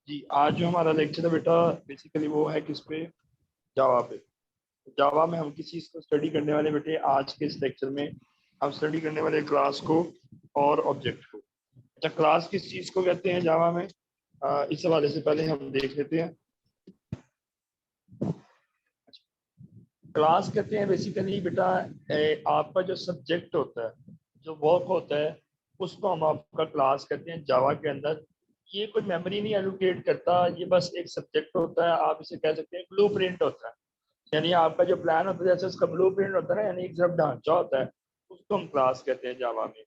जी, आज जो हमारा लेक्चर है बेटा बेसिकली वो है किस पे, जावा पे। जावा में हम किस चीज़ को स्टडी करने वाले बेटे, आज के इस लेक्चर में हम स्टडी करने वाले क्लास को और ऑब्जेक्ट को। अच्छा, क्लास किस चीज़ को कहते हैं जावा में, इस हवाले से पहले हम देख लेते हैं। क्लास कहते हैं बेसिकली बेटा आपका जो सब्जेक्ट होता है, जो वर्क होता है, उसको हम आपका क्लास कहते हैं जावा के अंदर। ये कोई मेमोरी नहीं एलोकेट करता, ये बस एक सब्जेक्ट होता है, आप इसे कह सकते हैं ब्लूप्रिंट होता है। यानी आपका जो प्लान होता है जैसे उसका ब्लूप्रिंट होता है ना, यानी एक जब ढांचा होता है, उसको हम क्लास कहते हैं जावा में।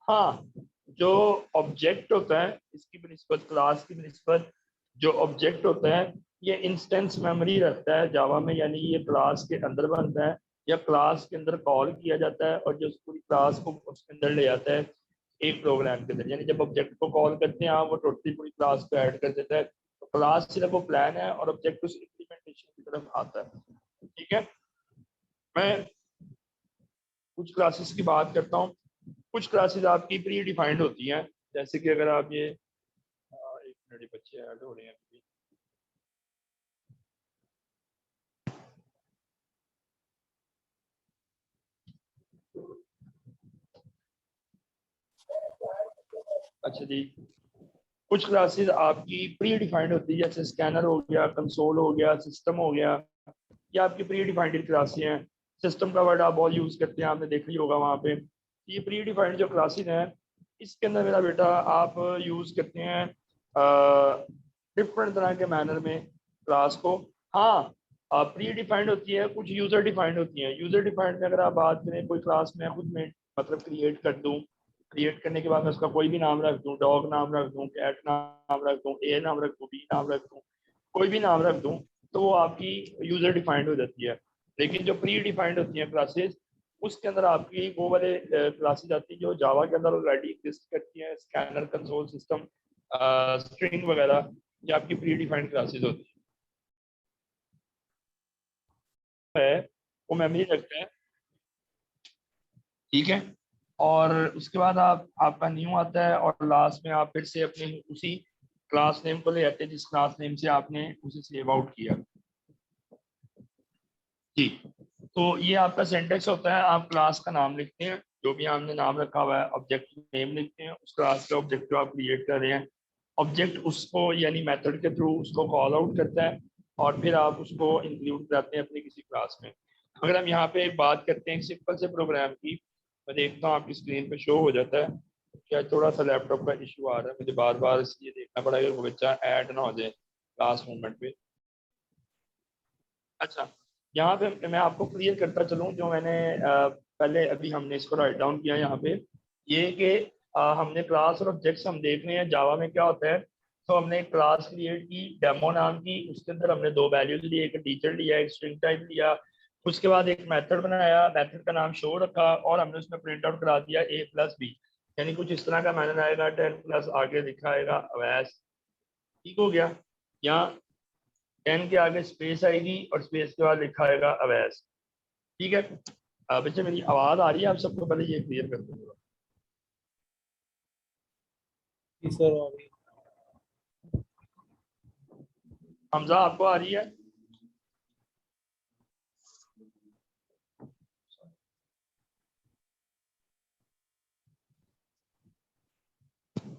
हाँ, जो ऑब्जेक्ट होता है इसकी बनिस्बत क्लास की बनिस्बत, जो ऑब्जेक्ट होता है ये इंस्टेंस मेमोरी रखता है जावा में, यानी ये क्लास के अंदर बनता है या क्लास के अंदर कॉल किया जाता है, और जो पूरी क्लास को उसके अंदर ले जाता है एक प्रोग्राम के अंदर। यानी जब ऑब्जेक्ट को कॉल करते हैं आप, वो टोटली पूरी क्लास को ऐड कर देता है। तो क्लास सिर्फ वो प्लान है और ऑब्जेक्ट उस इम्प्लीमेंटेशन की तरफ आता है। ठीक है, मैं कुछ क्लासेस की बात करता हूँ। कुछ क्लासेस आपकी प्री डिफाइंड होती हैं, जैसे कि अगर आप ये एक मिनट, बच्चे ऐड हो रहे हैं अभी। अच्छा जी, कुछ क्लासेस आपकी प्री डिफाइंड होती है, जैसे स्कैनर हो गया, कंसोल हो गया, सिस्टम हो गया। ये आपकी प्री डिफाइंड क्लासेस हैं। सिस्टम का वर्ड आप बहुत यूज करते हैं, आपने देखा ही होगा वहाँ पे। ये प्री डिफाइंड जो क्लासेस हैं, इसके अंदर मेरा बेटा आप यूज करते हैं डिफरेंट तरह के मैनर में क्लास को। हाँ, प्री डिफाइंड होती है, कुछ यूजर डिफाइंड होती है। यूजर डिफाइंड में अगर आप बात करें, कोई क्लास में खुद में मतलब क्रिएट कर दूं, क्रिएट करने के बाद मैं उसका कोई भी नाम रख दूं, डॉग नाम रख दूं, कैट नाम रख दूं, ए नाम रख दूं, बी नाम रख दूं, कोई भी नाम रख दूं, तो वो आपकी यूजर डिफाइंड हो जाती है। लेकिन जो प्री डिफाइंड होती है क्लासेस, उसके अंदर आपकी वो वाले क्लासेस आती है जो जावा के अंदर ऑलरेडी एग्जिस्ट करती है। स्कैनर, कंसोल, सिस्टम, स्ट्रिंग वगैरह, ये आपकी प्री डिफाइंड क्लासेस होती है, वो मेमोरी रखते हैं। ठीक है, और उसके बाद आप आपका न्यू आता है, और लास्ट में आप फिर से अपने उसी क्लास नेम को ले आते हैं जिस क्लास नेम से आपने उसे सेव आउट किया। जी, तो ये आपका सिंटेक्स होता है। आप क्लास का नाम लिखते हैं, जो भी आपने नाम रखा हुआ है, ऑब्जेक्ट नेम लिखते हैं, उस क्लास का ऑब्जेक्ट जो आप क्रिएट कर रहे हैं, ऑब्जेक्ट उसको यानी मेथड के थ्रू उसको कॉल आउट करता है, और फिर आप उसको इंक्लूड कराते हैं अपनी किसी क्लास में। अगर हम यहाँ पे बात करते हैं सिंपल से प्रोग्राम की, मैं देखता हूँ आपकी स्क्रीन पे शो हो जाता है। क्या थोड़ा सा लैपटॉप का इशू आ रहा है, मुझे बार बार इसलिए देखना पड़ेगा कि वो बच्चा ऐड ना हो जाए क्लास मोमेंट पे। अच्छा, यहाँ पे मैं आपको क्लियर करता चलूँ, जो मैंने पहले अभी हमने इसको राइट डाउन किया यहाँ पे, ये कि हमने क्लास और ऑब्जेक्ट्स हम देख रहे हैं जावा में क्या होता है। तो हमने एक क्लास क्रिएट की डेमो नाम की, उसके अंदर हमने दो वैल्यूज लिए, एक टीचर लिया, एक स्ट्रिंग टाइप लिया। उसके बाद एक मेथड बनाया, मेथड का नाम शो रखा, और हमने उसमें प्रिंट आउट करा दिया A+B। यानी कुछ इस तरह का मैनर आएगा, 10+ आगे लिखा आएगा अवैस। ठीक हो गया, यहाँ 10 के आगे स्पेस आएगी और स्पेस के बाद लिखा आएगा अवैस। ठीक है, बच्चे मेरी आवाज आ रही है आप सबको, पहले ये क्लियर कर दूंगा। जी सर, आ रही हमजा आपको आ रही है?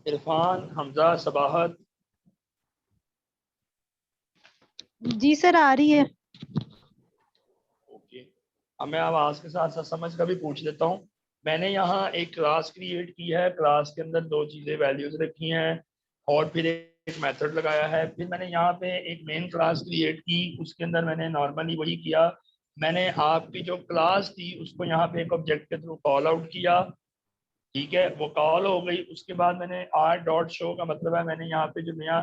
इरफान, हमजा, सबाहत? जी सर, आ रही है। ओके, अब मैं आवाज के साथ साथ समझ का भी पूछ लेता हूँ। मैंने यहाँ एक क्लास क्रिएट की है, क्लास के अंदर दो चीजें वैल्यूज रखी हैं, और फिर एक मेथड लगाया है। फिर मैंने यहाँ पे एक मेन क्लास क्रिएट की, उसके अंदर मैंने नॉर्मली वही किया। मैंने आपकी जो क्लास थी उसको यहाँ पे एक ऑब्जेक्ट के थ्रू कॉल आउट किया। ठीक है, वो कॉल हो गई। उसके बाद मैंने r.show का मतलब है, मैंने यहाँ पे जो नया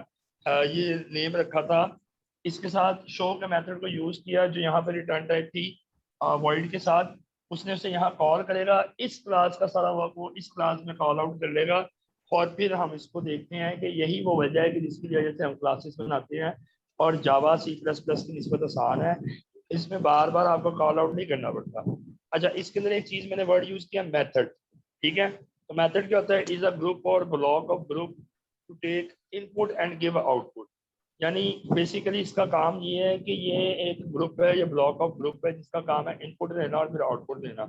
ये नेम रखा था, इसके साथ शो के मेथड को यूज किया, जो यहाँ पे रिटर्न टाइप थी वॉइड के साथ। उसने उसे यहाँ कॉल करेगा, इस क्लास का सारा वर्क वो इस क्लास में कॉल आउट कर लेगा। और फिर हम इसको देखते हैं कि यही वो वजह है कि जिसकी वजह से हम क्लासेस बनाते हैं। और जावा C++ की निस्बत आसान है, इसमें बार बार आपको कॉल आउट नहीं करना पड़ता। अच्छा, इसके अंदर एक चीज मैंने वर्ड यूज किया, मेथड। ठीक है, तो मेथड क्या होता है, इज अ ग्रुप और block of group to take input and give output. यानी बेसिकली इसका काम ये है कि ये एक ग्रुप है, ये ब्लॉक ऑफ ग्रुप है जिसका काम है इनपुट देना और फिर आउटपुट देना,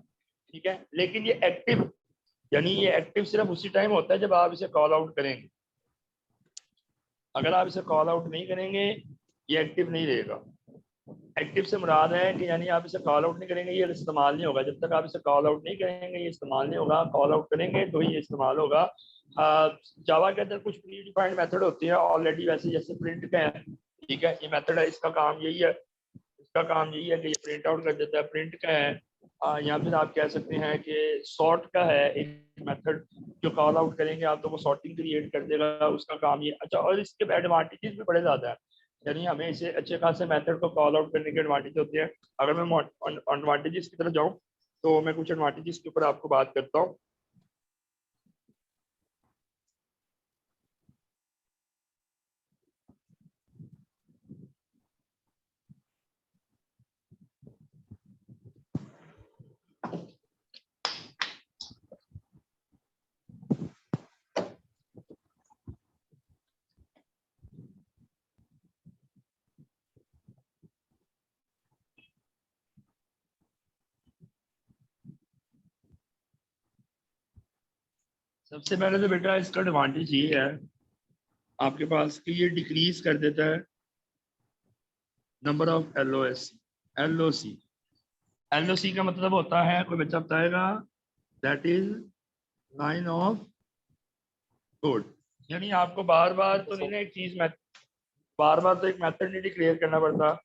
ठीक है। लेकिन ये एक्टिव, यानी ये एक्टिव सिर्फ उसी टाइम होता है जब आप इसे कॉल आउट करेंगे। अगर आप इसे कॉल आउट नहीं करेंगे ये एक्टिव नहीं रहेगा। एक्टिव से मुराद है कि यानी आप इसे कॉल आउट नहीं करेंगे ये इस्तेमाल नहीं होगा। जब तक आप इसे कॉल आउट नहीं करेंगे ये इस्तेमाल नहीं होगा, कॉल आउट करेंगे तो ये इस्तेमाल होगा। जावा के अंदर कुछ प्री डिफाइंड मेथड होती है ऑलरेडी, वैसे जैसे प्रिंट का है, ठीक है, ये मेथड है, इसका काम यही है, इसका काम यही है कि ये प्रिंट आउट कर देता है, प्रिंट का है। या फिर आप कह सकते हैं कि सॉर्ट का है एक मेथड, जो कॉल आउट करेंगे आप तो वो सॉर्टिंग क्रिएट कर देगा, उसका काम ये। अच्छा, और इसके एडवांटेजेस भी बड़े ज़्यादा है, यानी हमें इसे अच्छे खासे मेथड को कॉल आउट करने के एडवांटेज होते हैं। अगर मैं एडवांटेजेस की तरफ जाऊँ तो मैं कुछ एडवांटेजेस के ऊपर आपको बात करता हूँ। सबसे पहले तो बेटा इसका एडवांटेज ये है आपके पास कि ये डिक्रीज कर देता है नंबर ऑफ एलओसी। एलओसी का मतलब होता है, कोई बच्चा बताएगा, that is line of code. यानी आपको बार बार तो नहीं ना एक चीज, बार बार तो एक मेथड नहीं डिक्लेयर करना पड़ता।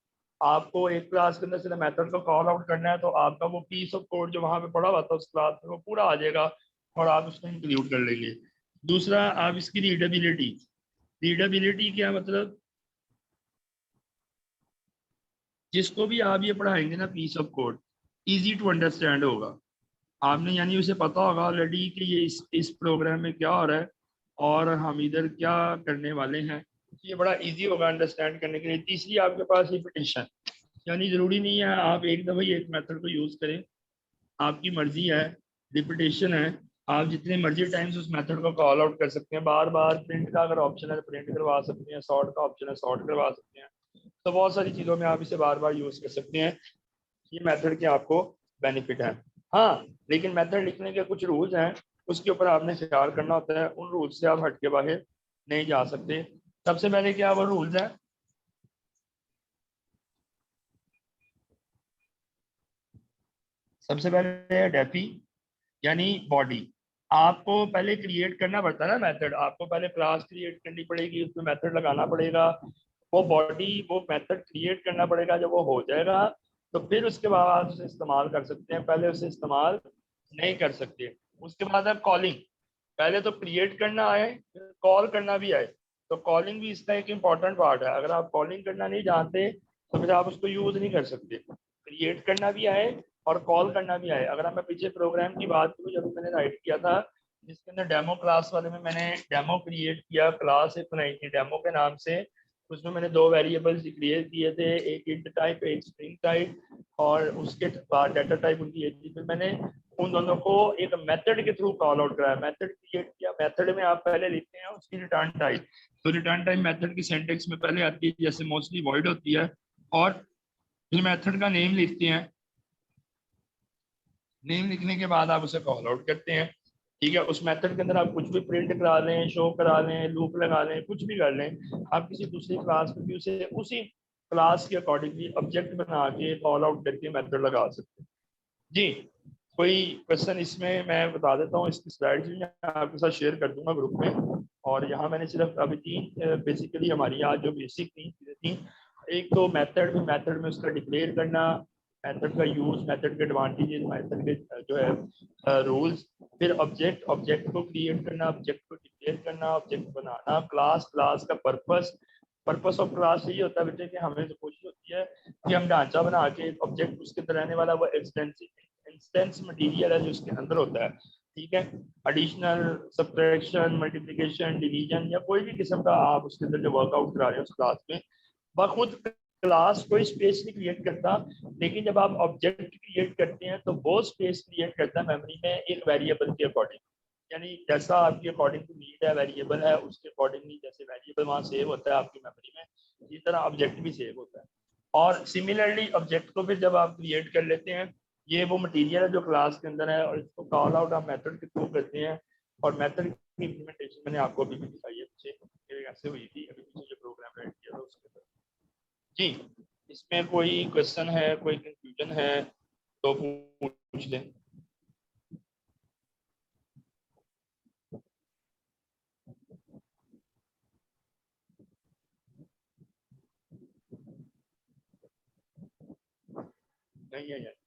आपको एक क्लास के अंदर सिर्फ मेथड को कॉल आउट करना है तो आपका वो पीस ऑफ कोड जो वहां पे पड़ा हुआ था उस क्लास में वो पूरा आ जाएगा और आप उसको इंक्लूड कर लेंगे। दूसरा, आप इसकी रीडेबिलिटी, रीडेबिलिटी क्या मतलब, जिसको भी आप ये पढ़ाएंगे ना piece of code, easy to understand होगा। आपने यानी उसे पता होगा ऑलरेडी कि ये इस प्रोग्राम में क्या हो रहा है और हम इधर क्या करने वाले हैं, ये बड़ा इजी होगा अंडरस्टैंड करने के लिए। तीसरी, आपके पास रिपीटेशन, यानी ज़रूरी नहीं है आप एक दफ़ा ही एक मेथड को यूज़ करें, आपकी मर्जी है, रिपीटेशन है, आप जितने मर्जी टाइम्स उस मेथड को कॉल आउट कर सकते हैं बार बार। प्रिंट का अगर ऑप्शन है तो प्रिंट करवा सकते हैं, सॉर्ट का ऑप्शन है सॉर्ट करवा सकते हैं, तो बहुत सारी चीज़ों में आप इसे बार बार यूज़ कर सकते हैं। ये मेथड के आपको बेनिफिट है। हाँ, लेकिन मेथड लिखने के कुछ रूल्स हैं, उसके ऊपर आपने ख्याल करना होता है, उन रूल्स से आप हट के बाहर नहीं जा सकते। सबसे पहले क्या वो रूल्स है, सबसे पहले डेफी यानी बॉडी। आपको पहले क्रिएट करना पड़ता है ना मेथड, आपको पहले क्लास क्रिएट करनी पड़ेगी, उसमें मेथड लगाना पड़ेगा, वो बॉडी वो मेथड क्रिएट करना पड़ेगा। जब वो हो जाएगा तो फिर उसके बाद आप उसे इस्तेमाल कर सकते हैं, पहले उसे इस्तेमाल नहीं कर सकते। उसके बाद अब कॉलिंग, पहले तो क्रिएट करना आए फिर कॉल करना भी आए, तो कॉलिंग भी इसका एक इम्पॉर्टेंट पार्ट है। अगर आप कॉलिंग करना नहीं जानते तो फिर आप उसको यूज नहीं कर सकते। क्रिएट करना भी आए और कॉल करना भी आए। अगर मैं पीछे प्रोग्राम की बात करूँ जब मैंने राइट किया था, जिसके अंदर डेमो क्लास वाले में मैंने डेमो क्रिएट किया, क्लास एक बनाई थी डेमो के नाम से, उसमें मैंने दो वेरिएबल्स डिक्लेयर किए थे, एक इंट टाइप एक स्ट्रिंग टाइप, और उसके बाद डाटा टाइप उनकी एक थी। फिर मैंने उन दोनों को एक मेथड के थ्रू कॉल आउट कराया, मेथड क्रिएट किया। मेथड में आप पहले लिखते हैं उसकी रिटर्न टाइप, तो रिटर्न टाइप मेथड की सिंटैक्स में पहले आती है, जैसे मोस्टली वॉइड होती है, और फिर मेथड का नेम लिखते हैं। नेम लिखने के बाद आप उसे कॉल आउट करते हैं, ठीक है। उस मेथड के अंदर आप कुछ भी प्रिंट करा लें, शो करा लें, लूप लगा लें, कुछ भी कर लें। आप किसी दूसरी क्लास में भी उसे उसी क्लास के अकॉर्डिंगली ऑब्जेक्ट बना के कॉल आउट करके मेथड लगा सकते हैं। जी, कोई क्वेश्चन इसमें मैं बता देता हूँ, इसकी स्लाइड्स भी मैं आपके साथ शेयर कर दूंगा ग्रुप में। और यहाँ मैंने सिर्फ अभी तीन बेसिकली हमारी आज जो बेसिक तीन चीज़ें थी, एक तो मेथड में उसका डिक्लेयर करना, मेथड का यूज, मेथड के एडवांटेजेस, मेथड के जो है रूल्स, फिर ऑब्जेक्ट को क्रिएट करना, ऑब्जेक्ट को डिक्लेयर करना, ऑब्जेक्ट बनाना, क्लास का पर्पस ऑफ क्लास यही होता है बेटे कि हमें तो कोशिश होती है कि हम ढांचा बना के ऑब्जेक्ट उसके अंदर रहने वाला वो इंस्टेंस मटेरियल है जो उसके अंदर होता है, ठीक है। एडिशनल, सब्ट्रैक्शन, मल्टीप्लिकेशन, डिवीजन या कोई भी किस्म का आप उसके अंदर जो वर्कआउट करा रहे हो उस क्लास में, बखुद क्लास कोई स्पेस नहीं क्रिएट करता। लेकिन जब आप ऑब्जेक्ट क्रिएट करते हैं तो वो स्पेस क्रिएट करता है मेमोरी में एक वेरिएबल के अकॉर्डिंग, यानी जैसा आपकी अकॉर्डिंग टू नीड है वेरिएबल है, उसके अकॉर्डिंगली जैसे वेरिएबल वहाँ सेव होता है आपकी मेमोरी में, इसी तरह ऑब्जेक्ट भी सेव होता है। और सिमिलरली ऑब्जेक्ट को फिर जब आप क्रिएट कर लेते हैं, ये वो मटेरियल है जो क्लास के अंदर है, और इसको कॉल आउट आप मेथड के थ्रू करते हैं। और मेथड की इम्प्लीमेंटेशन मैंने आपको अभी भी दिखाई है पीछे, कैसे हुई थी अभी पीछे जो प्रोग्राम राइट किया था उसके अंदर। जी, इसमें कोई क्वेश्चन है, कोई कंफ्यूजन है तो पूछ लें। नहीं है यार।